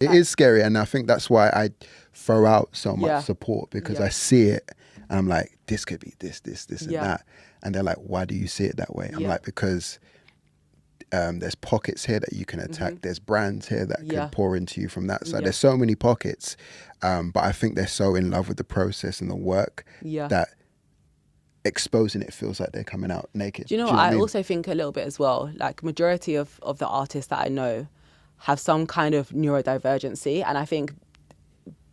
It is scary, and I think that's why I throw out so much support, because I see it and I'm like, this could be this and that. And they're like, why do you see it that way? I'm like, because there's pockets here that you can attack. There's brands here that could pour into you from that side. There's so many pockets, but I think they're so in love with the process and the work that exposing it feels like they're coming out naked. Do you know what I mean? Also think a little bit as well, like majority of the artists that I know have some kind of neurodivergency, and I think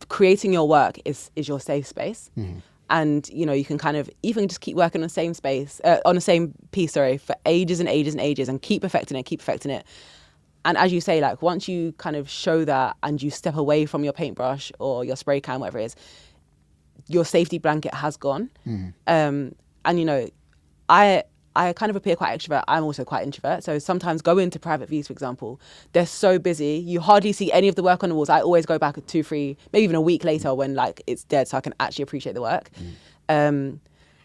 creating your work is your safe space. And you know, you can kind of even just keep working on the same space on the same piece, for ages and ages and ages, and keep perfecting it. And as you say, like once you kind of show that and you step away from your paintbrush or your spray can, whatever it is, your safety blanket has gone. And you know, I kind of appear quite extrovert. I'm also quite introvert. So sometimes going to private views, for example, they're so busy. You hardly see any of the work on the walls. I always go back 2, 3, maybe even a week later when like it's dead, so I can actually appreciate the work. But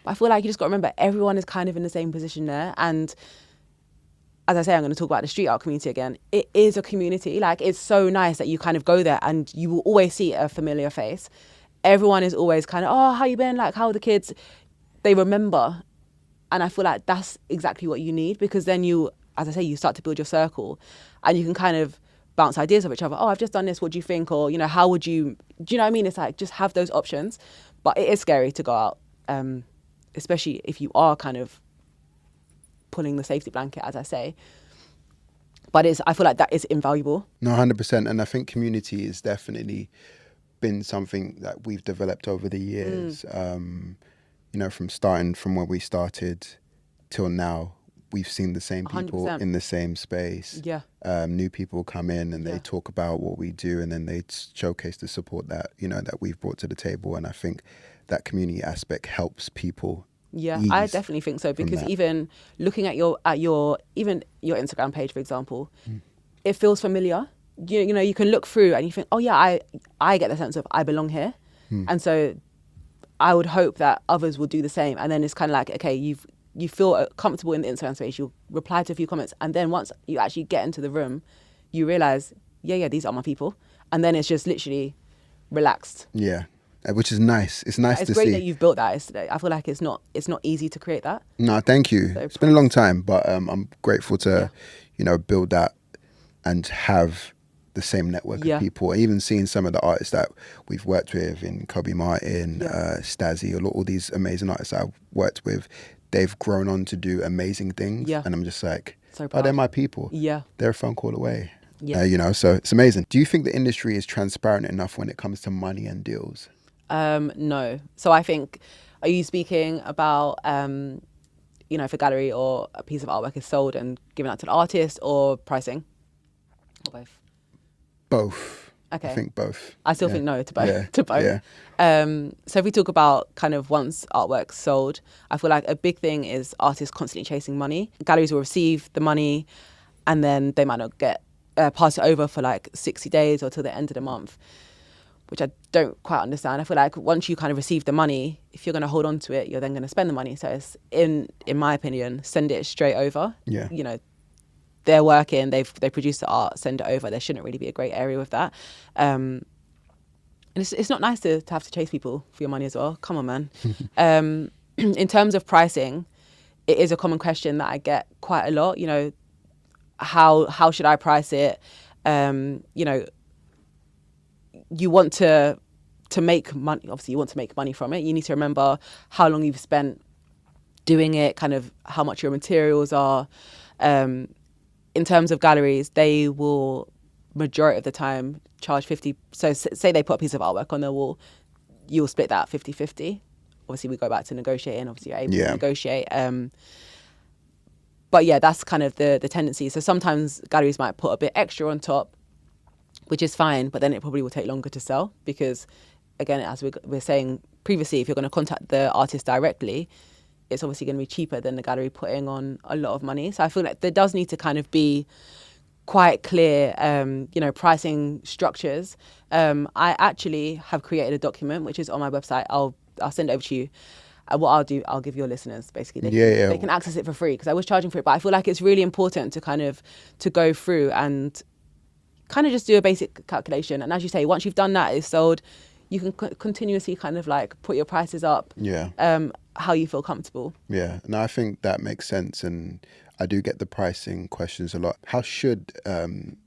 I feel like you just got to remember everyone is kind of in the same position there. And as I say, I'm going to talk about the street art community again. It is a community. Like it's so nice that you kind of go there and you will always see a familiar face. Everyone is always kind of, oh, how you been? Like, how are the kids? They remember. And I feel like that's exactly what you need, because then you, as I say, you start to build your circle and you can kind of bounce ideas off each other. Oh, I've just done this. What do you think? Or, you know, how would you, do you know what I mean? It's like, just have those options. But it is scary to go out, especially if you are kind of pulling the safety blanket, as I say. But I feel like that is invaluable. No, 100%. And I think community has definitely been something that we've developed over the years. You know, from where we started till now, we've seen the same people 100%. In the same space. New people come in and they talk about what we do, and then they showcase the support that, you know, that we've brought to the table. And I think that community aspect helps people. I definitely think so, because even looking at your even your Instagram page, for example, it feels familiar. You know, you can look through and you think, oh yeah, I get the sense of I belong here. And so I would hope that others will do the same. And then it's kind of like, okay, you feel comfortable in the Instagram space, you reply to a few comments, and then once you actually get into the room, you realize, yeah, these are my people. And then it's just literally relaxed. Yeah. Which is nice. It's nice to see. It's great that you've built that. I feel like it's not easy to create that. No, thank you. So it's been a long time, but I'm grateful to, you know, build that and have the same network of people. Even seeing some of the artists that we've worked with in Kobe Martin, Stazzy, all these amazing artists I've worked with, they've grown on to do amazing things. And I'm just like, so oh, they're my people. They're a phone call away. You know, so it's amazing. Do you think the industry is transparent enough when it comes to money and deals? No. So I think, are you speaking about, you know, if a gallery or a piece of artwork is sold and given out to the artist, or pricing? Or both? Both. Okay. I think both. I still think no to both. To both. So if we talk about kind of once artwork's sold, I feel like a big thing is artists constantly chasing money. Galleries will receive the money and then they might not get pass it over for like 60 days or till the end of the month, which I don't quite understand. I feel like once you kind of receive the money, if you're going to hold on to it, you're then going to spend the money. So it's, in my opinion, send it straight over. You know, they're working, they produce the art, send it over. There shouldn't really be a grey area with that. And it's not nice to have to chase people for your money as well. Come on, man. In terms of pricing, it is a common question that I get quite a lot. You know, how should I price it? You know, you want to make money. Obviously, you want to make money from it. You need to remember how long you've spent doing it, kind of how much your materials are. In terms of galleries, they will, majority of the time, charge 50. So say they put a piece of artwork on their wall, you'll split that 50-50. Obviously, we go back to negotiating. Obviously, you're able to negotiate. But yeah, that's kind of the tendency. So sometimes galleries might put a bit extra on top, which is fine, but then it probably will take longer to sell because, again, as we're saying previously, if you're going to contact the artist directly, it's obviously going to be cheaper than the gallery putting on a lot of money. So I feel like there does need to kind of be quite clear, you know, pricing structures. I actually have created a document, which is on my website. I'll send it over to you. What I'll do, I'll give your listeners basically. They can access it for free because I was charging for it. But I feel like it's really important to kind of to go through and kind of just do a basic calculation. And as you say, once you've done that, it's sold, you can continuously kind of like put your prices up. How you feel comfortable. Yeah, and I think that makes sense. And I do get the pricing questions a lot. How should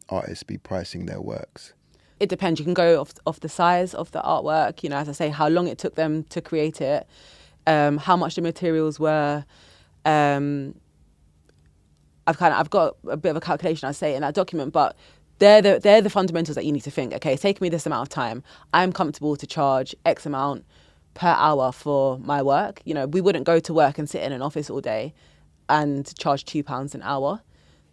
artists be pricing their works? It depends. You can go off the size of the artwork, you know, as I say, how long it took them to create it, how much the materials were. I've got a bit of a calculation, I say, in that document, but they're the fundamentals that you need to think. Okay, it's taken me this amount of time. I'm comfortable to charge X amount per hour for my work. You know, we wouldn't go to work and sit in an office all day and charge £2 an hour.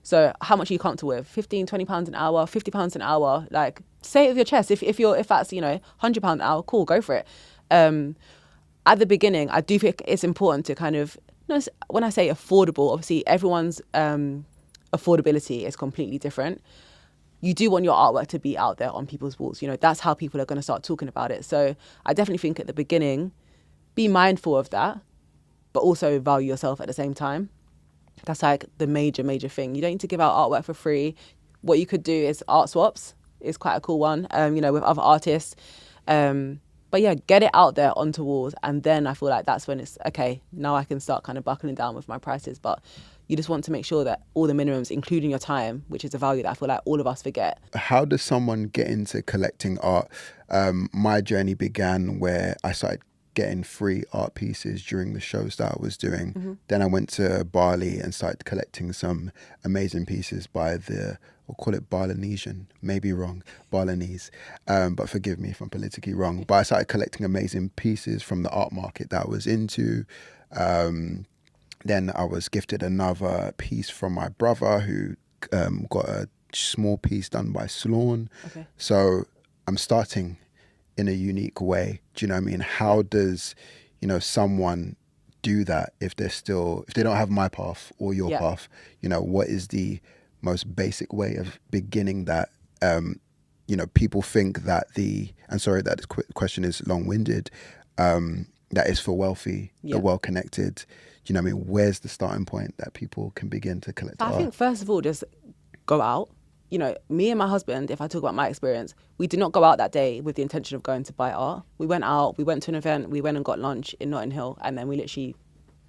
So how much are you comfortable with? 15, 20 pounds an hour, 50 pounds an hour? Like, say it with your chest. If that's, you know, £100 an hour, cool, go for it. At the beginning, I do think it's important to kind of, when I say affordable, obviously everyone's affordability is completely different. You do want your artwork to be out there on people's walls. You know, that's how people are going to start talking about it. So I definitely think at the beginning, be mindful of that, but also value yourself at the same time. That's like the major thing. You don't need to give out artwork for free. What you could do is art swaps. It's quite a cool one, you know, with other artists. But yeah, get it out there onto walls. And then I feel like that's when it's, okay, now I can start kind of buckling down with my prices. But you just want to make sure that all the minimums, including your time, which is a value that I feel like all of us forget. How does someone get into collecting art? My journey began where I started getting free art pieces during the shows that I was doing. Mm-hmm. Then I went to Bali and started collecting some amazing pieces by we'll call it Balinesian, maybe wrong, Balinese, but forgive me if I'm politically wrong. But I started collecting amazing pieces from the art market that I was into. Then I was gifted another piece from my brother who got a small piece done by Sloan. Okay. So I'm starting in a unique way. Do you know what I mean? How does, you know, someone do that if they don't have my path or your path? You know, what is the most basic way of beginning that? You know, people think that and sorry that this question is long-winded, that is for wealthy, the well-connected. Do you know what I mean? Where's the starting point that people can begin to collect art? I think first of all, just go out. You know, me and my husband, if I talk about my experience, we did not go out that day with the intention of going to buy art. We went out, we went to an event, we went and got lunch in Notting Hill, and then we literally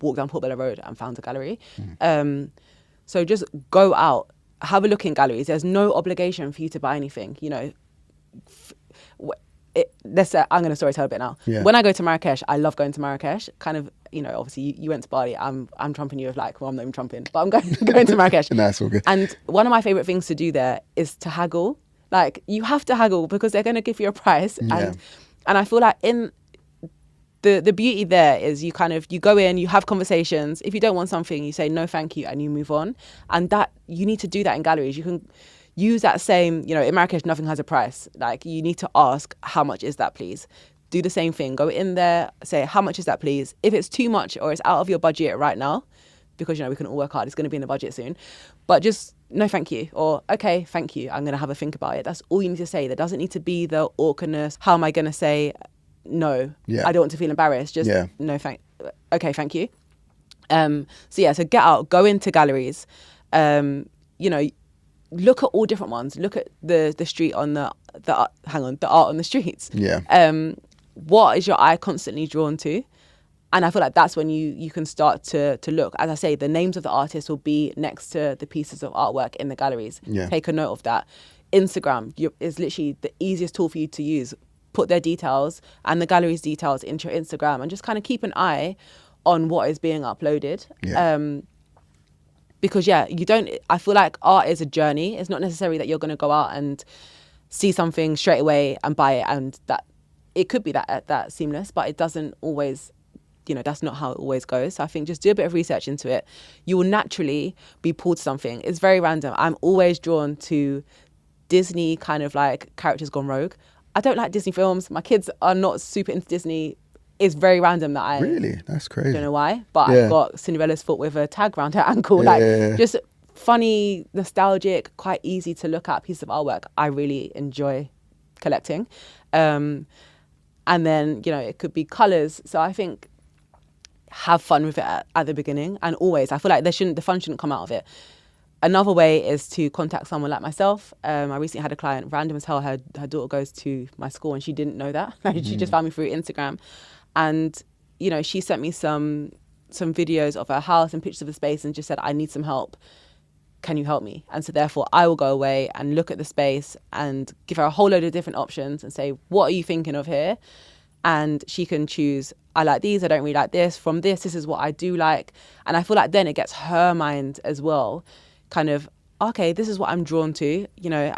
walked down Portobello Road and found a gallery. So just go out, have a look in galleries. There's no obligation for you to buy anything, you know. I'm going to storytell a bit now. Yeah. When I go to Marrakesh, I love going to Marrakesh. Kind of, you know, obviously you went to Bali. I'm trumping you with like, well, I'm not even trumping, but I'm going to Marrakesh. No, that's all good. And one of my favorite things to do there is to haggle. Like, you have to haggle because they're going to give you a price. Yeah. And I feel like in the beauty there is you go in, you have conversations. If you don't want something, you say no, thank you, and you move on. And that you need to do that in galleries. You can use that same, you know, in Marrakesh, nothing has a price. Like, you need to ask, how much is that, please? Do the same thing. Go in there, say, how much is that, please? If it's too much or it's out of your budget right now, because, you know, we can all work hard, it's going to be in the budget soon, but just, no, thank you. Or, okay, thank you, I'm going to have a think about it. That's all you need to say. There doesn't need to be the awkwardness. How am I going to say no? I don't want to feel embarrassed. Just, no, okay, thank you. So get out, go into galleries, you know, look at all different ones. Look at the street on the art on the streets. Yeah. What is your eye constantly drawn to? And I feel like that's when you can start to look. As I say, the names of the artists will be next to the pieces of artwork in the galleries. Yeah. Take a note of that. Instagram is literally the easiest tool for you to use. Put their details and the gallery's details into your Instagram and just kind of keep an eye on what is being uploaded. Yeah. Because I feel like art is a journey. It's not necessarily that you're going to go out and see something straight away and buy it, and that it could be that seamless, but it doesn't always, you know, that's not how it always goes. So I think just do a bit of research into it. You will naturally be pulled to something. It's very random. I'm always drawn to Disney kind of like characters gone rogue. I don't like Disney films. My kids are not super into Disney. It's very random that I really, that's crazy. Don't know why, but I've got Cinderella's foot with a tag around her ankle. Just funny, nostalgic, quite easy to look at piece of artwork. I really enjoy collecting. And then, you know, it could be colours. So I think have fun with it at the beginning, and always I feel like the fun shouldn't come out of it. Another way is to contact someone like myself. I recently had a client, random as hell, her daughter goes to my school and she didn't know that. She just found me through Instagram. And, you know, she sent me some videos of her house and pictures of the space and just said, I need some help. Can you help me? And so therefore I will go away and look at the space and give her a whole load of different options and say, what are you thinking of here? And she can choose, I like these, I don't really like this. From this is what I do like. And I feel like then it gets her mind as well, kind of, okay, this is what I'm drawn to, you know.